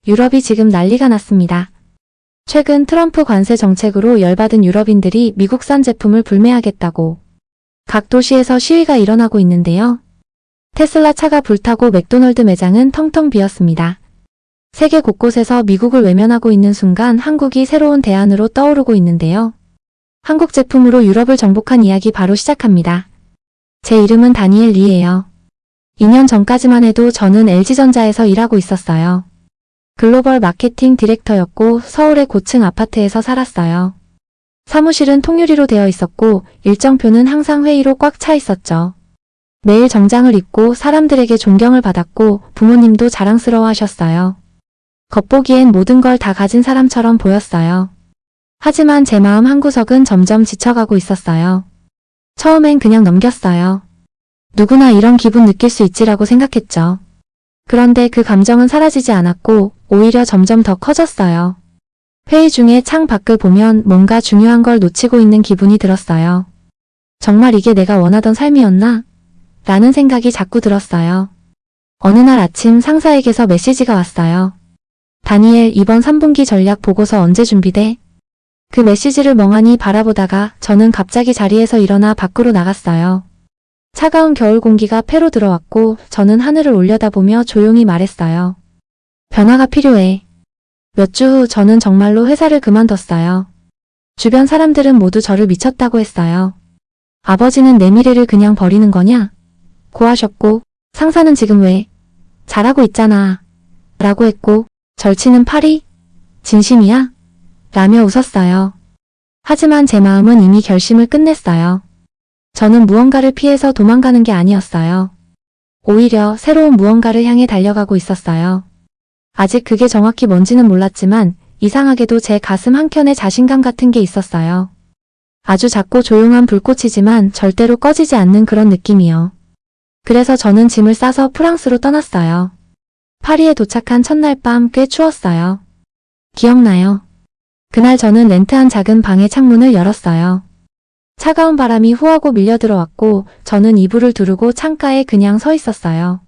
유럽이 지금 난리가 났습니다. 최근 트럼프 관세 정책으로 열받은 유럽인들이 미국산 제품을 불매하겠다고 각 도시에서 시위가 일어나고 있는데요. 테슬라 차가 불타고 맥도널드 매장은 텅텅 비었습니다. 세계 곳곳에서 미국을 외면하고 있는 순간 한국이 새로운 대안으로 떠오르고 있는데요. 한국 제품으로 유럽을 정복한 이야기 바로 시작합니다. 제 이름은 다니엘 리예요. 2년 전까지만 해도 저는 LG전자에서 일하고 있었어요. 글로벌 마케팅 디렉터였고 서울의 고층 아파트에서 살았어요. 사무실은 통유리로 되어 있었고 일정표는 항상 회의로 꽉 차 있었죠. 매일 정장을 입고 사람들에게 존경을 받았고 부모님도 자랑스러워 하셨어요. 겉보기엔 모든 걸 다 가진 사람처럼 보였어요. 하지만 제 마음 한구석은 점점 지쳐가고 있었어요. 처음엔 그냥 넘겼어요. 누구나 이런 기분 느낄 수 있지라고 생각했죠. 그런데 그 감정은 사라지지 않았고 오히려 점점 더 커졌어요. 회의 중에 창 밖을 보면 뭔가 중요한 걸 놓치고 있는 기분이 들었어요. 정말 이게 내가 원하던 삶이었나? 라는 생각이 자꾸 들었어요. 어느 날 아침 상사에게서 메시지가 왔어요. 다니엘, 이번 3분기 전략 보고서 언제 준비돼? 그 메시지를 멍하니 바라보다가 저는 갑자기 자리에서 일어나 밖으로 나갔어요. 차가운 겨울 공기가 폐로 들어왔고 저는 하늘을 올려다보며 조용히 말했어요. 변화가 필요해. 몇 주 후 저는 정말로 회사를 그만뒀어요. 주변 사람들은 모두 저를 미쳤다고 했어요. 아버지는 내 미래를 그냥 버리는 거냐? 고 하셨고 상사는 지금 왜? 잘하고 있잖아. 라고 했고 절치는 파리? 진심이야? 라며 웃었어요. 하지만 제 마음은 이미 결심을 끝냈어요. 저는 무언가를 피해서 도망가는 게 아니었어요. 오히려 새로운 무언가를 향해 달려가고 있었어요. 아직 그게 정확히 뭔지는 몰랐지만 이상하게도 제 가슴 한켠에 자신감 같은 게 있었어요. 아주 작고 조용한 불꽃이지만 절대로 꺼지지 않는 그런 느낌이요. 그래서 저는 짐을 싸서 프랑스로 떠났어요. 파리에 도착한 첫날 밤 꽤 추웠어요. 기억나요? 그날 저는 렌트한 작은 방의 창문을 열었어요. 차가운 바람이 후하고 밀려 들어왔고 저는 이불을 두르고 창가에 그냥 서 있었어요.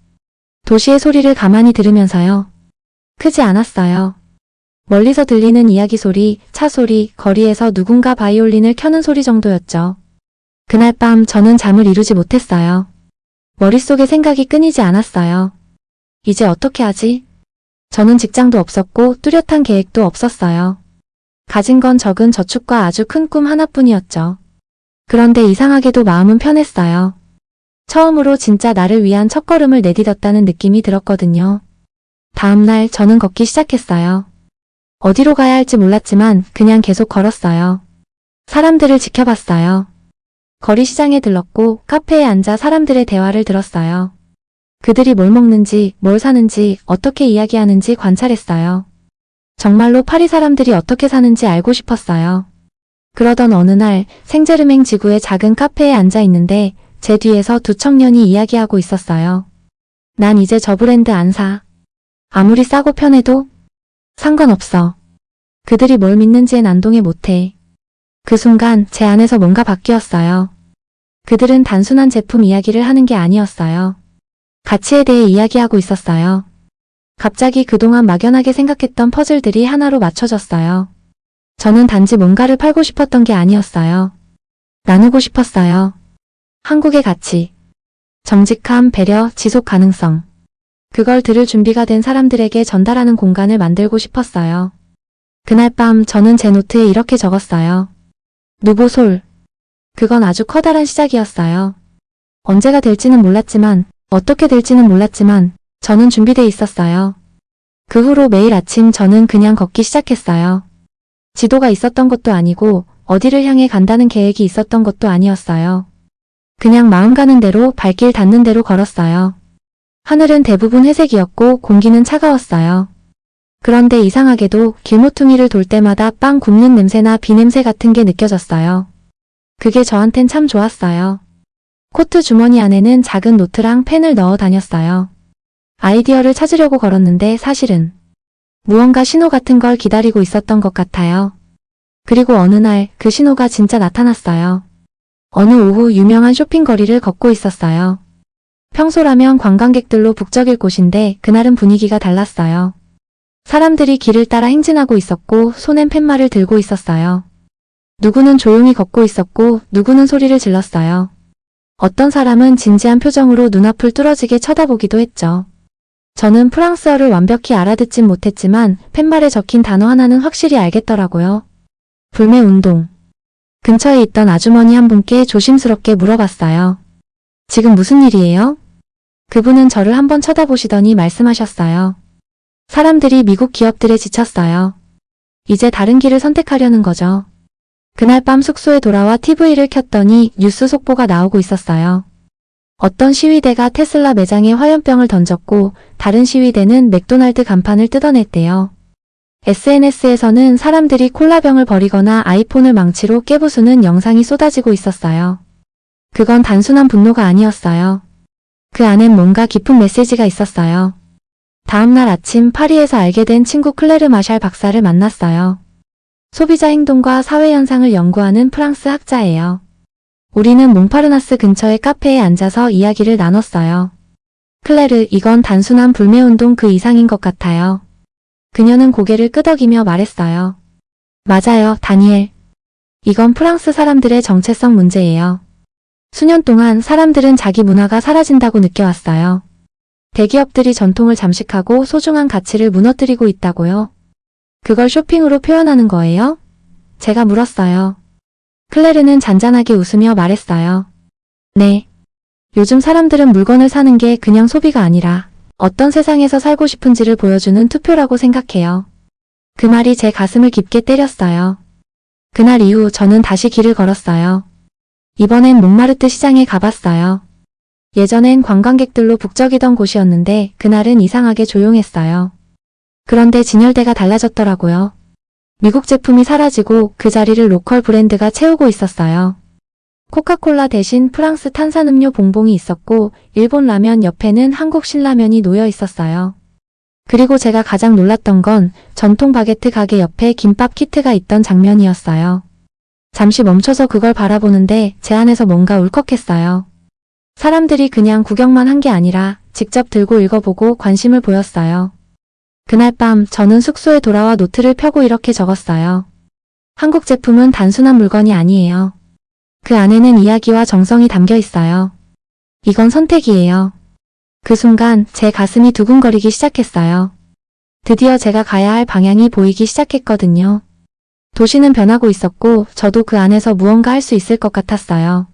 도시의 소리를 가만히 들으면서요. 크지 않았어요. 멀리서 들리는 이야기 소리, 차 소리, 거리에서 누군가 바이올린을 켜는 소리 정도였죠. 그날 밤 저는 잠을 이루지 못했어요. 머릿속에 생각이 끊이지 않았어요. 이제 어떻게 하지? 저는 직장도 없었고 뚜렷한 계획도 없었어요. 가진 건 적은 저축과 아주 큰 꿈 하나뿐이었죠. 그런데 이상하게도 마음은 편했어요. 처음으로 진짜 나를 위한 첫걸음을 내딛었다는 느낌이 들었거든요. 다음날 저는 걷기 시작했어요. 어디로 가야 할지 몰랐지만 그냥 계속 걸었어요. 사람들을 지켜봤어요. 거리 시장에 들렀고 카페에 앉아 사람들의 대화를 들었어요. 그들이 뭘 먹는지, 뭘 사는지, 어떻게 이야기하는지 관찰했어요. 정말로 파리 사람들이 어떻게 사는지 알고 싶었어요. 그러던 어느 날 생제르맹 지구의 작은 카페에 앉아 있는데 제 뒤에서 두 청년이 이야기하고 있었어요. 난 이제 저 브랜드 안 사. 아무리 싸고 편해도 상관없어. 그들이 뭘 믿는지에 난동에 못해. 그 순간 제 안에서 뭔가 바뀌었어요. 그들은 단순한 제품 이야기를 하는 게 아니었어요. 가치에 대해 이야기하고 있었어요. 갑자기 그동안 막연하게 생각했던 퍼즐들이 하나로 맞춰졌어요. 저는 단지 뭔가를 팔고 싶었던 게 아니었어요. 나누고 싶었어요. 한국의 가치, 정직함, 배려, 지속 가능성. 그걸 들을 준비가 된 사람들에게 전달하는 공간을 만들고 싶었어요. 그날 밤 저는 제 노트에 이렇게 적었어요. 누보솔. 그건 아주 커다란 시작이었어요. 언제가 될지는 몰랐지만, 어떻게 될지는 몰랐지만 저는 준비돼 있었어요. 그 후로 매일 아침 저는 그냥 걷기 시작했어요. 지도가 있었던 것도 아니고 어디를 향해 간다는 계획이 있었던 것도 아니었어요. 그냥 마음 가는 대로 발길 닿는 대로 걸었어요. 하늘은 대부분 회색이었고 공기는 차가웠어요. 그런데 이상하게도 길모퉁이를 돌 때마다 빵 굽는 냄새나 비냄새 같은 게 느껴졌어요. 그게 저한텐 참 좋았어요. 코트 주머니 안에는 작은 노트랑 펜을 넣어 다녔어요. 아이디어를 찾으려고 걸었는데 사실은 무언가 신호 같은 걸 기다리고 있었던 것 같아요. 그리고 어느 날 그 신호가 진짜 나타났어요. 어느 오후 유명한 쇼핑거리를 걷고 있었어요. 평소라면 관광객들로 북적일 곳인데 그날은 분위기가 달랐어요. 사람들이 길을 따라 행진하고 있었고 손엔 팻말을 들고 있었어요. 누구는 조용히 걷고 있었고 누구는 소리를 질렀어요. 어떤 사람은 진지한 표정으로 눈앞을 뚫어지게 쳐다보기도 했죠. 저는 프랑스어를 완벽히 알아듣진 못했지만 팻말에 적힌 단어 하나는 확실히 알겠더라고요. 불매운동. 근처에 있던 아주머니 한 분께 조심스럽게 물어봤어요. 지금 무슨 일이에요? 그분은 저를 한번 쳐다보시더니 말씀하셨어요. 사람들이 미국 기업들에 지쳤어요. 이제 다른 길을 선택하려는 거죠. 그날 밤 숙소에 돌아와 TV를 켰더니 뉴스 속보가 나오고 있었어요. 어떤 시위대가 테슬라 매장에 화염병을 던졌고 다른 시위대는 맥도날드 간판을 뜯어냈대요. SNS에서는 사람들이 콜라병을 버리거나 아이폰을 망치로 깨부수는 영상이 쏟아지고 있었어요. 그건 단순한 분노가 아니었어요. 그 안엔 뭔가 깊은 메시지가 있었어요. 다음날 아침 파리에서 알게 된 친구 클레르 마샬 박사를 만났어요. 소비자 행동과 사회 현상을 연구하는 프랑스 학자예요. 우리는 몽파르나스 근처의 카페에 앉아서 이야기를 나눴어요. 클레르, 이건 단순한 불매운동 그 이상인 것 같아요. 그녀는 고개를 끄덕이며 말했어요. 맞아요, 다니엘. 이건 프랑스 사람들의 정체성 문제예요. 수년 동안 사람들은 자기 문화가 사라진다고 느껴왔어요. 대기업들이 전통을 잠식하고 소중한 가치를 무너뜨리고 있다고요. 그걸 쇼핑으로 표현하는 거예요? 제가 물었어요. 클레르는 잔잔하게 웃으며 말했어요. 네. 요즘 사람들은 물건을 사는 게 그냥 소비가 아니라 어떤 세상에서 살고 싶은지를 보여주는 투표라고 생각해요. 그 말이 제 가슴을 깊게 때렸어요. 그날 이후 저는 다시 길을 걸었어요. 이번엔 몽마르트 시장에 가봤어요. 예전엔 관광객들로 북적이던 곳이었는데 그날은 이상하게 조용했어요. 그런데 진열대가 달라졌더라고요. 미국 제품이 사라지고 그 자리를 로컬 브랜드가 채우고 있었어요. 코카콜라 대신 프랑스 탄산음료 봉봉이 있었고 일본 라면 옆에는 한국 신라면이 놓여 있었어요. 그리고 제가 가장 놀랐던 건 전통 바게트 가게 옆에 김밥 키트가 있던 장면이었어요. 잠시 멈춰서 그걸 바라보는데 제 안에서 뭔가 울컥했어요. 사람들이 그냥 구경만 한 게 아니라 직접 들고 읽어보고 관심을 보였어요. 그날 밤 저는 숙소에 돌아와 노트를 펴고 이렇게 적었어요. 한국 제품은 단순한 물건이 아니에요. 그 안에는 이야기와 정성이 담겨 있어요. 이건 선택이에요. 그 순간 제 가슴이 두근거리기 시작했어요. 드디어 제가 가야 할 방향이 보이기 시작했거든요. 도시는 변하고 있었고 저도 그 안에서 무언가 할 수 있을 것 같았어요.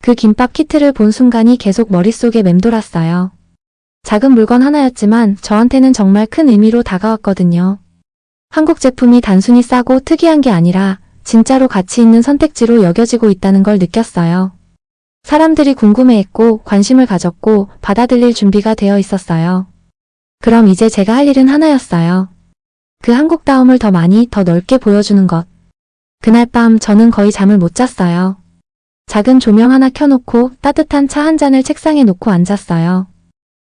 그 김밥 키트를 본 순간이 계속 머릿속에 맴돌았어요. 작은 물건 하나였지만 저한테는 정말 큰 의미로 다가왔거든요. 한국 제품이 단순히 싸고 특이한 게 아니라 진짜로 가치 있는 선택지로 여겨지고 있다는 걸 느꼈어요. 사람들이 궁금해했고 관심을 가졌고 받아들일 준비가 되어 있었어요. 그럼 이제 제가 할 일은 하나였어요. 그 한국다움을 더 많이 더 넓게 보여주는 것. 그날 밤 저는 거의 잠을 못 잤어요. 작은 조명 하나 켜놓고 따뜻한 차 한 잔을 책상에 놓고 앉았어요.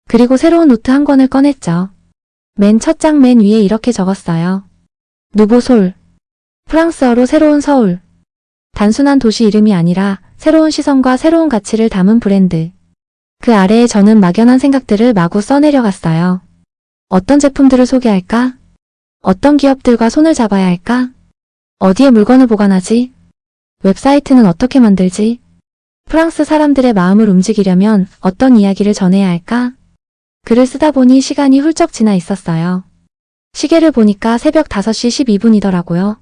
그리고 새로운 노트 한 권을 꺼냈죠. 맨 첫 장 맨 위에 이렇게 적었어요. 누보솔. 프랑스어로 새로운 서울. 단순한 도시 이름이 아니라 새로운 시선과 새로운 가치를 담은 브랜드. 그 아래에 저는 막연한 생각들을 마구 써내려갔어요. 어떤 제품들을 소개할까? 어떤 기업들과 손을 잡아야 할까? 어디에 물건을 보관하지? 웹사이트는 어떻게 만들지? 프랑스 사람들의 마음을 움직이려면 어떤 이야기를 전해야 할까? 글을 쓰다 보니 시간이 훌쩍 지나 있었어요. 시계를 보니까 새벽 5시 12분이더라고요.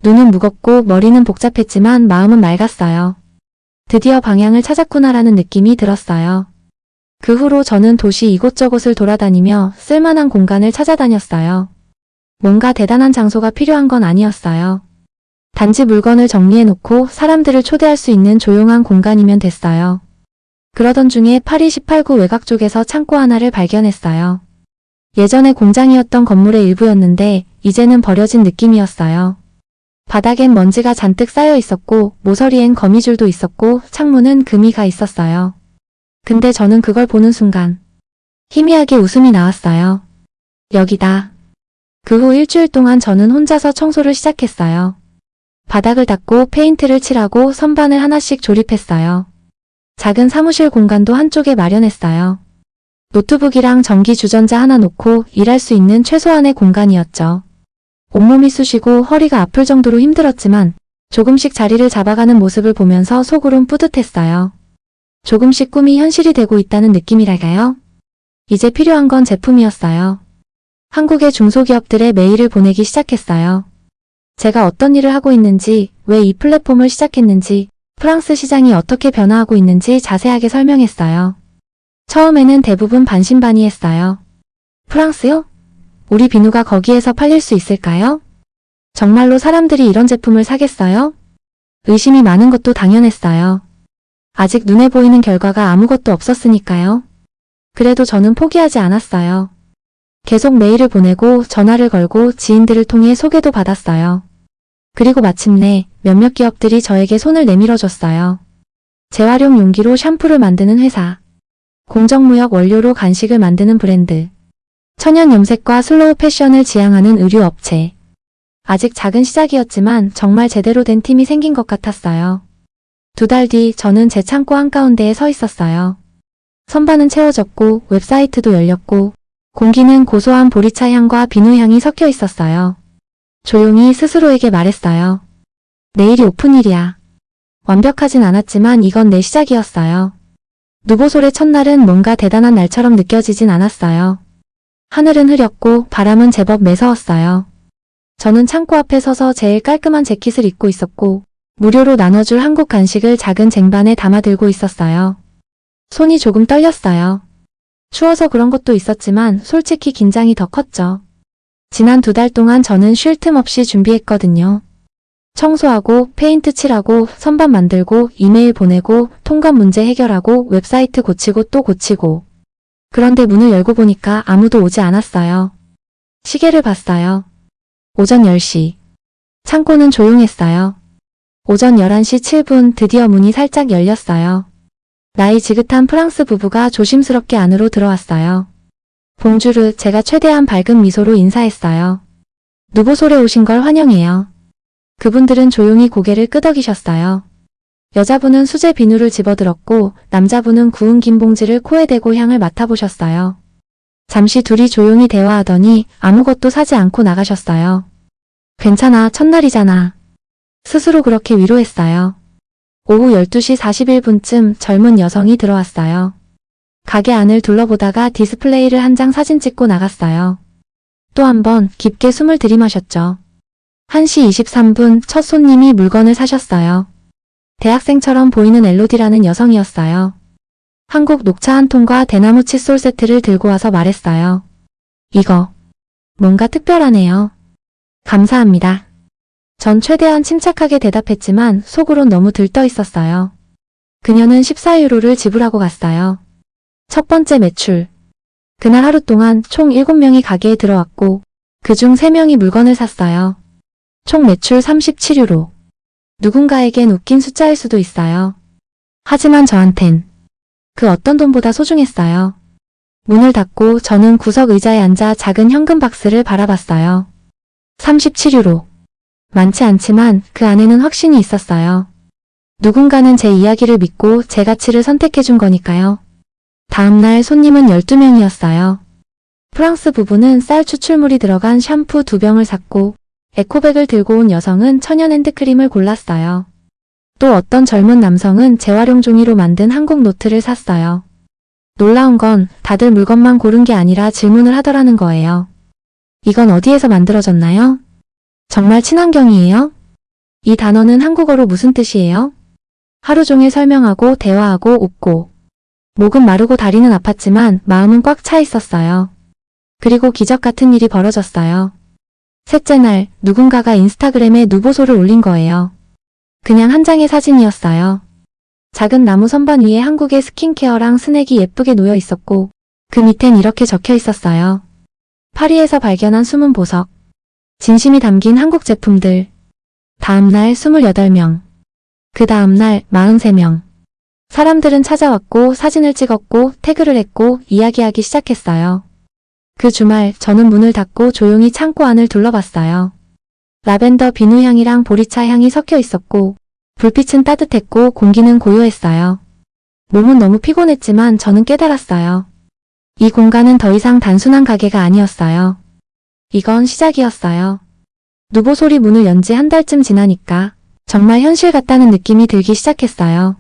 눈은 무겁고 머리는 복잡했지만 마음은 맑았어요. 드디어 방향을 찾았구나라는 느낌이 들었어요. 그 후로 저는 도시 이곳저곳을 돌아다니며 쓸만한 공간을 찾아다녔어요. 뭔가 대단한 장소가 필요한 건 아니었어요. 단지 물건을 정리해놓고 사람들을 초대할 수 있는 조용한 공간이면 됐어요. 그러던 중에 파리 18구 외곽 쪽에서 창고 하나를 발견했어요. 예전에 공장이었던 건물의 일부였는데 이제는 버려진 느낌이었어요. 바닥엔 먼지가 잔뜩 쌓여 있었고 모서리엔 거미줄도 있었고 창문은 금이 가 있었어요. 근데 저는 그걸 보는 순간 희미하게 웃음이 나왔어요. 여기다. 그 후 일주일 동안 저는 혼자서 청소를 시작했어요. 바닥을 닦고 페인트를 칠하고 선반을 하나씩 조립했어요. 작은 사무실 공간도 한쪽에 마련했어요. 노트북이랑 전기 주전자 하나 놓고 일할 수 있는 최소한의 공간이었죠. 온몸이 쑤시고 허리가 아플 정도로 힘들었지만 조금씩 자리를 잡아가는 모습을 보면서 속으론 뿌듯했어요. 조금씩 꿈이 현실이 되고 있다는 느낌이랄까요? 이제 필요한 건 제품이었어요. 한국의 중소기업들의 메일을 보내기 시작했어요. 제가 어떤 일을 하고 있는지, 왜 이 플랫폼을 시작했는지, 프랑스 시장이 어떻게 변화하고 있는지 자세하게 설명했어요. 처음에는 대부분 반신반의했어요. 프랑스요? 우리 비누가 거기에서 팔릴 수 있을까요? 정말로 사람들이 이런 제품을 사겠어요? 의심이 많은 것도 당연했어요. 아직 눈에 보이는 결과가 아무것도 없었으니까요. 그래도 저는 포기하지 않았어요. 계속 메일을 보내고 전화를 걸고 지인들을 통해 소개도 받았어요. 그리고 마침내 몇몇 기업들이 저에게 손을 내밀어줬어요. 재활용 용기로 샴푸를 만드는 회사, 공정무역 원료로 간식을 만드는 브랜드, 천연 염색과 슬로우 패션을 지향하는 의류 업체. 아직 작은 시작이었지만 정말 제대로 된 팀이 생긴 것 같았어요. 2달 뒤 저는 제 창고 한가운데에 서 있었어요. 선반은 채워졌고 웹사이트도 열렸고 공기는 고소한 보리차 향과 비누 향이 섞여 있었어요. 조용히 스스로에게 말했어요. 내일이 오픈일이야. 완벽하진 않았지만 이건 내 시작이었어요. 누보솔의 첫날은 뭔가 대단한 날처럼 느껴지진 않았어요. 하늘은 흐렸고 바람은 제법 매서웠어요. 저는 창고 앞에 서서 제일 깔끔한 재킷을 입고 있었고 무료로 나눠줄 한국 간식을 작은 쟁반에 담아들고 있었어요. 손이 조금 떨렸어요. 추워서 그런 것도 있었지만 솔직히 긴장이 더 컸죠. 지난 2달 동안 저는 쉴 틈 없이 준비했거든요. 청소하고 페인트 칠하고 선반 만들고 이메일 보내고 통관 문제 해결하고 웹사이트 고치고 또 고치고. 그런데 문을 열고 보니까 아무도 오지 않았어요. 시계를 봤어요. 오전 10시. 창고는 조용했어요. 오전 11시 7분 드디어 문이 살짝 열렸어요. 나이 지긋한 프랑스 부부가 조심스럽게 안으로 들어왔어요. 봉주르, 제가 최대한 밝은 미소로 인사했어요. 누보솔에 오신 걸 환영해요. 그분들은 조용히 고개를 끄덕이셨어요. 여자분은 수제 비누를 집어들었고 남자분은 구운 김봉지를 코에 대고 향을 맡아보셨어요. 잠시 둘이 조용히 대화하더니 아무것도 사지 않고 나가셨어요. 괜찮아, 첫날이잖아. 스스로 그렇게 위로했어요. 오후 12시 41분쯤 젊은 여성이 들어왔어요. 가게 안을 둘러보다가 디스플레이를 한 장 사진 찍고 나갔어요. 또 한 번 깊게 숨을 들이마셨죠. 1시 23분 첫 손님이 물건을 사셨어요. 대학생처럼 보이는 엘로디라는 여성이었어요. 한국 녹차 한 통과 대나무 칫솔 세트를 들고 와서 말했어요. 이거 뭔가 특별하네요. 감사합니다. 전 최대한 침착하게 대답했지만 속으론 너무 들떠 있었어요. 그녀는 14유로를 지불하고 갔어요. 첫 번째 매출. 그날 하루 동안 총 7명이 가게에 들어왔고 그중 3명이 물건을 샀어요. 총 매출 37유로. 누군가에겐 웃긴 숫자일 수도 있어요. 하지만 저한텐 그 어떤 돈보다 소중했어요. 문을 닫고 저는 구석 의자에 앉아 작은 현금 박스를 바라봤어요. 37유로. 많지 않지만 그 안에는 확신이 있었어요. 누군가는 제 이야기를 믿고 제 가치를 선택해준 거니까요. 다음날 손님은 12명이었어요. 프랑스 부부는 쌀 추출물이 들어간 샴푸 2병을 샀고 에코백을 들고 온 여성은 천연 핸드크림을 골랐어요. 또 어떤 젊은 남성은 재활용 종이로 만든 한국 노트를 샀어요. 놀라운 건 다들 물건만 고른 게 아니라 질문을 하더라는 거예요. 이건 어디에서 만들어졌나요? 정말 친환경이에요? 이 단어는 한국어로 무슨 뜻이에요? 하루 종일 설명하고 대화하고 웃고. 목은 마르고 다리는 아팠지만 마음은 꽉 차 있었어요. 그리고 기적 같은 일이 벌어졌어요. 셋째 날 누군가가 인스타그램에 누보솔을 올린 거예요. 그냥 한 장의 사진이었어요. 작은 나무 선반 위에 한국의 스킨케어랑 스낵이 예쁘게 놓여 있었고 그 밑엔 이렇게 적혀 있었어요. 파리에서 발견한 숨은 보석. 진심이 담긴 한국 제품들. 다음날 28명. 그 다음날 43명. 사람들은 찾아왔고 사진을 찍었고 태그를 했고 이야기하기 시작했어요. 그 주말 저는 문을 닫고 조용히 창고 안을 둘러봤어요. 라벤더 비누 향이랑 보리차 향이 섞여 있었고 불빛은 따뜻했고 공기는 고요했어요. 몸은 너무 피곤했지만 저는 깨달았어요. 이 공간은 더 이상 단순한 가게가 아니었어요. 이건 시작이었어요. 누보솔이 문을 연 지 한 달쯤 지나니까 정말 현실 같다는 느낌이 들기 시작했어요.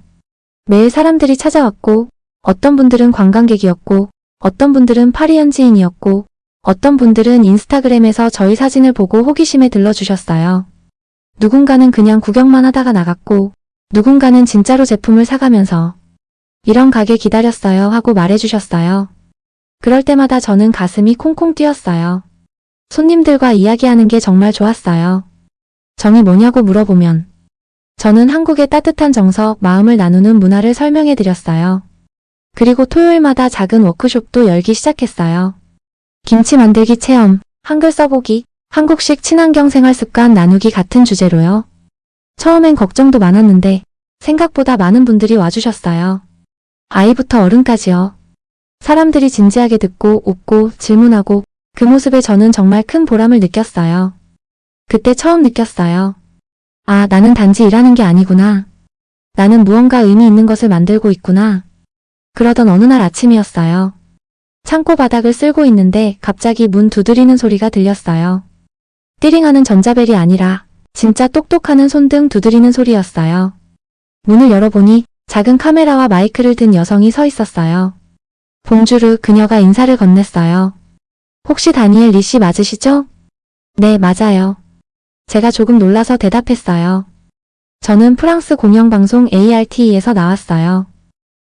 매일 사람들이 찾아왔고, 어떤 분들은 관광객이었고, 어떤 분들은 파리 현지인이었고, 어떤 분들은 인스타그램에서 저희 사진을 보고 호기심에 들러주셨어요. 누군가는 그냥 구경만 하다가 나갔고, 누군가는 진짜로 제품을 사가면서 이런 가게 기다렸어요 하고 말해주셨어요. 그럴 때마다 저는 가슴이 콩콩 뛰었어요. 손님들과 이야기하는 게 정말 좋았어요. 정이 뭐냐고 물어보면 저는 한국의 따뜻한 정서, 마음을 나누는 문화를 설명해 드렸어요. 그리고 토요일마다 작은 워크숍도 열기 시작했어요. 김치 만들기 체험, 한글 써보기, 한국식 친환경 생활 습관 나누기 같은 주제로요. 처음엔 걱정도 많았는데 생각보다 많은 분들이 와주셨어요. 아이부터 어른까지요. 사람들이 진지하게 듣고 웃고 질문하고 그 모습에 저는 정말 큰 보람을 느꼈어요. 그때 처음 느꼈어요. 아, 나는 단지 일하는 게 아니구나. 나는 무언가 의미 있는 것을 만들고 있구나. 그러던 어느 날 아침이었어요. 창고 바닥을 쓸고 있는데 갑자기 문 두드리는 소리가 들렸어요. 띠링하는 전자벨이 아니라 진짜 똑똑하는 손등 두드리는 소리였어요. 문을 열어보니 작은 카메라와 마이크를 든 여성이 서 있었어요. 봉주르, 그녀가 인사를 건넸어요. 혹시 다니엘 리 씨 맞으시죠? 네, 맞아요. 제가 조금 놀라서 대답했어요. 저는 프랑스 공영방송 ART에서 나왔어요.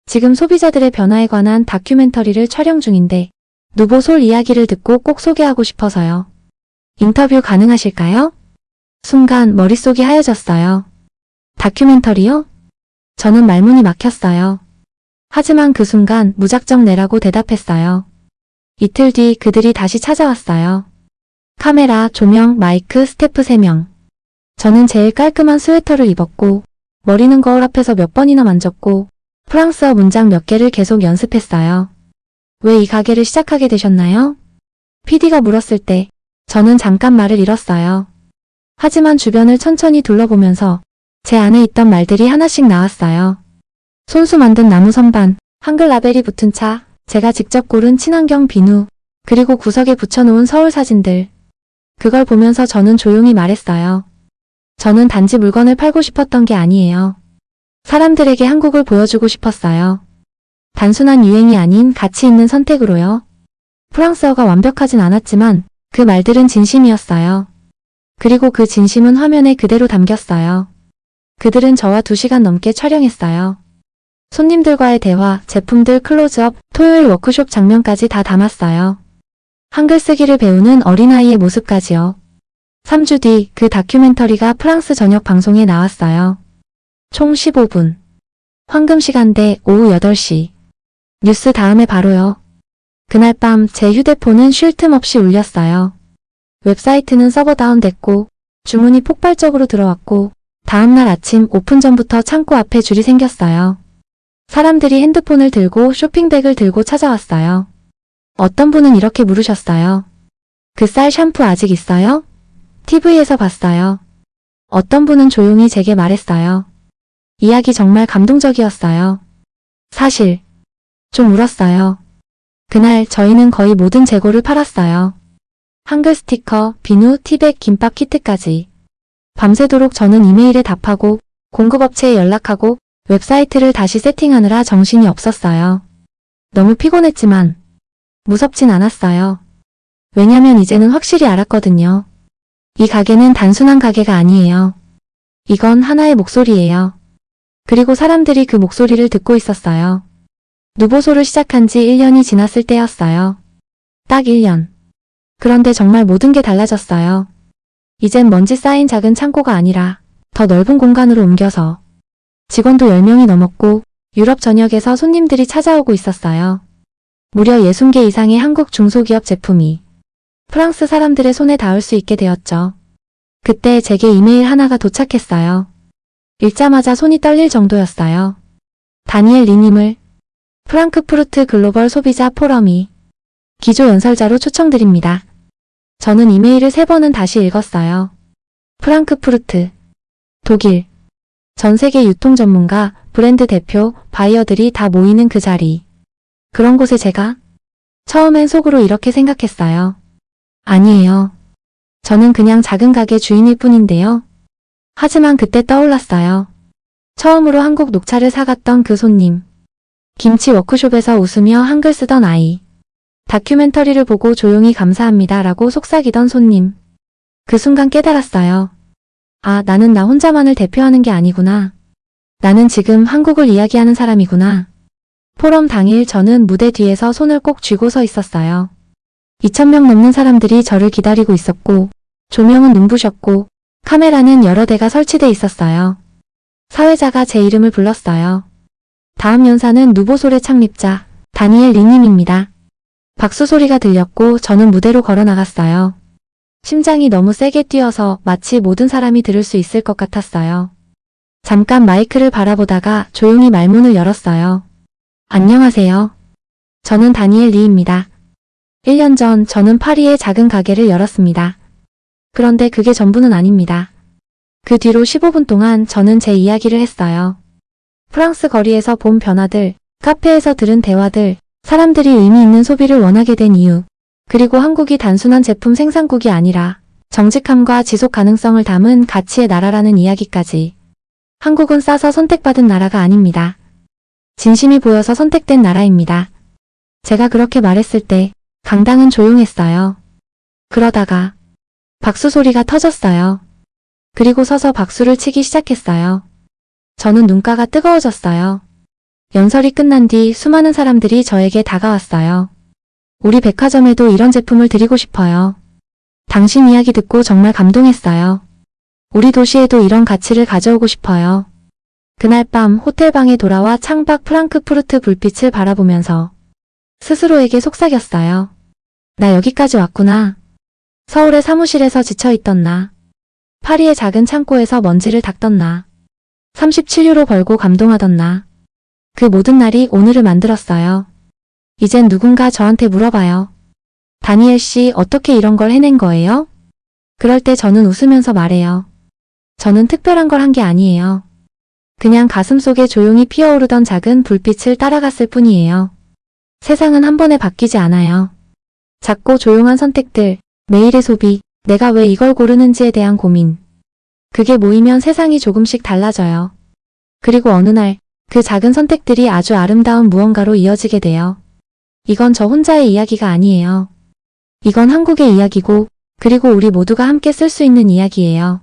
지금 소비자들의 변화에 관한 다큐멘터리를 촬영 중인데 누보솔 이야기를 듣고 꼭 소개하고 싶어서요. 인터뷰 가능하실까요? 순간 머릿속이 하얘졌어요. 다큐멘터리요? 저는 말문이 막혔어요. 하지만 그 순간 무작정 내라고 대답했어요. 이틀 뒤 그들이 다시 찾아왔어요. 카메라, 조명, 마이크, 스태프 3명. 저는 제일 깔끔한 스웨터를 입었고 머리는 거울 앞에서 몇 번이나 만졌고 프랑스어 문장 몇 개를 계속 연습했어요. 왜 이 가게를 시작하게 되셨나요? PD가 물었을 때 저는 잠깐 말을 잃었어요. 하지만 주변을 천천히 둘러보면서 제 안에 있던 말들이 하나씩 나왔어요. 손수 만든 나무 선반, 한글 라벨이 붙은 차, 제가 직접 고른 친환경 비누, 그리고 구석에 붙여놓은 서울 사진들. 그걸 보면서 저는 조용히 말했어요. 저는 단지 물건을 팔고 싶었던 게 아니에요. 사람들에게 한국을 보여주고 싶었어요. 단순한 유행이 아닌 가치 있는 선택으로요. 프랑스어가 완벽하진 않았지만 그 말들은 진심이었어요. 그리고 그 진심은 화면에 그대로 담겼어요. 그들은 저와 2시간 넘게 촬영했어요. 손님들과의 대화, 제품들 클로즈업, 토요일 워크숍 장면까지 다 담았어요. 한글 쓰기를 배우는 어린아이의 모습까지요. 3주 뒤 그 다큐멘터리가 프랑스 전역 방송에 나왔어요. 총 15분. 황금시간대 오후 8시. 뉴스 다음에 바로요. 그날 밤 제 휴대폰은 쉴 틈 없이 울렸어요. 웹사이트는 서버 다운됐고 주문이 폭발적으로 들어왔고 다음날 아침 오픈 전부터 창고 앞에 줄이 생겼어요. 사람들이 핸드폰을 들고 쇼핑백을 들고 찾아왔어요. 어떤 분은 이렇게 물으셨어요. 그 쌀 샴푸 아직 있어요? TV에서 봤어요. 어떤 분은 조용히 제게 말했어요. 이야기 정말 감동적이었어요. 사실 좀 울었어요. 그날 저희는 거의 모든 재고를 팔았어요. 한글 스티커, 비누, 티백, 김밥 키트까지. 밤새도록 저는 이메일에 답하고 공급업체에 연락하고 웹사이트를 다시 세팅하느라 정신이 없었어요. 너무 피곤했지만 무섭진 않았어요. 왜냐면 이제는 확실히 알았거든요. 이 가게는 단순한 가게가 아니에요. 이건 하나의 목소리예요. 그리고 사람들이 그 목소리를 듣고 있었어요. 누보솔을 시작한 지 1년이 지났을 때였어요. 딱 1년. 그런데 정말 모든 게 달라졌어요. 이젠 먼지 쌓인 작은 창고가 아니라 더 넓은 공간으로 옮겨서 직원도 10명이 넘었고 유럽 전역에서 손님들이 찾아오고 있었어요. 무려 60개 이상의 한국 중소기업 제품이 프랑스 사람들의 손에 닿을 수 있게 되었죠. 그때 제게 이메일 하나가 도착했어요. 읽자마자 손이 떨릴 정도였어요. 다니엘 리님을 프랑크푸르트 글로벌 소비자 포럼이 기조 연설자로 초청드립니다. 저는 이메일을 3번은 다시 읽었어요. 프랑크푸르트, 독일, 전 세계 유통 전문가, 브랜드 대표, 바이어들이 다 모이는 그 자리. 그런 곳에 제가 처음엔 속으로 이렇게 생각했어요. 아니에요. 저는 그냥 작은 가게 주인일 뿐인데요. 하지만 그때 떠올랐어요. 처음으로 한국 녹차를 사갔던 그 손님. 김치 워크숍에서 웃으며 한글 쓰던 아이. 다큐멘터리를 보고 조용히 감사합니다 라고 속삭이던 손님. 그 순간 깨달았어요. 아, 나는 나 혼자만을 대표하는 게 아니구나. 나는 지금 한국을 이야기하는 사람이구나. 포럼 당일 저는 무대 뒤에서 손을 꼭 쥐고 서 있었어요. 2,000명 넘는 사람들이 저를 기다리고 있었고, 조명은 눈부셨고, 카메라는 여러 대가 설치돼 있었어요. 사회자가 제 이름을 불렀어요. 다음 연사는 누보솔의 창립자, 다니엘 리님입니다. 박수 소리가 들렸고 저는 무대로 걸어 나갔어요. 심장이 너무 세게 뛰어서 마치 모든 사람이 들을 수 있을 것 같았어요. 잠깐 마이크를 바라보다가 조용히 말문을 열었어요. 안녕하세요. 저는 다니엘 리입니다. 1년 전 저는 파리에 작은 가게를 열었습니다. 그런데 그게 전부는 아닙니다. 그 뒤로 15분 동안 저는 제 이야기를 했어요. 프랑스 거리에서 본 변화들, 카페에서 들은 대화들, 사람들이 의미 있는 소비를 원하게 된 이유, 그리고 한국이 단순한 제품 생산국이 아니라 정직함과 지속 가능성을 담은 가치의 나라라는 이야기까지. 한국은 싸서 선택받은 나라가 아닙니다. 진심이 보여서 선택된 나라입니다. 제가 그렇게 말했을 때 강당은 조용했어요. 그러다가 박수 소리가 터졌어요. 그리고 서서 박수를 치기 시작했어요. 저는 눈가가 뜨거워졌어요. 연설이 끝난 뒤 수많은 사람들이 저에게 다가왔어요. 우리 백화점에도 이런 제품을 드리고 싶어요. 당신 이야기 듣고 정말 감동했어요. 우리 도시에도 이런 가치를 가져오고 싶어요. 그날 밤 호텔방에 돌아와 창밖 프랑크푸르트 불빛을 바라보면서 스스로에게 속삭였어요. 나 여기까지 왔구나. 서울의 사무실에서 지쳐있던 나. 파리의 작은 창고에서 먼지를 닦던 나. 37유로 벌고 감동하던 나. 그 모든 날이 오늘을 만들었어요. 이젠 누군가 저한테 물어봐요. 다니엘 씨, 어떻게 이런 걸 해낸 거예요? 그럴 때 저는 웃으면서 말해요. 저는 특별한 걸 한 게 아니에요. 그냥 가슴속에 조용히 피어오르던 작은 불빛을 따라갔을 뿐이에요. 세상은 한 번에 바뀌지 않아요. 작고 조용한 선택들, 매일의 소비, 내가 왜 이걸 고르는지에 대한 고민. 그게 모이면 세상이 조금씩 달라져요. 그리고 어느 날 그 작은 선택들이 아주 아름다운 무언가로 이어지게 돼요. 이건 저 혼자의 이야기가 아니에요. 이건 한국의 이야기고, 그리고 우리 모두가 함께 쓸 수 있는 이야기예요.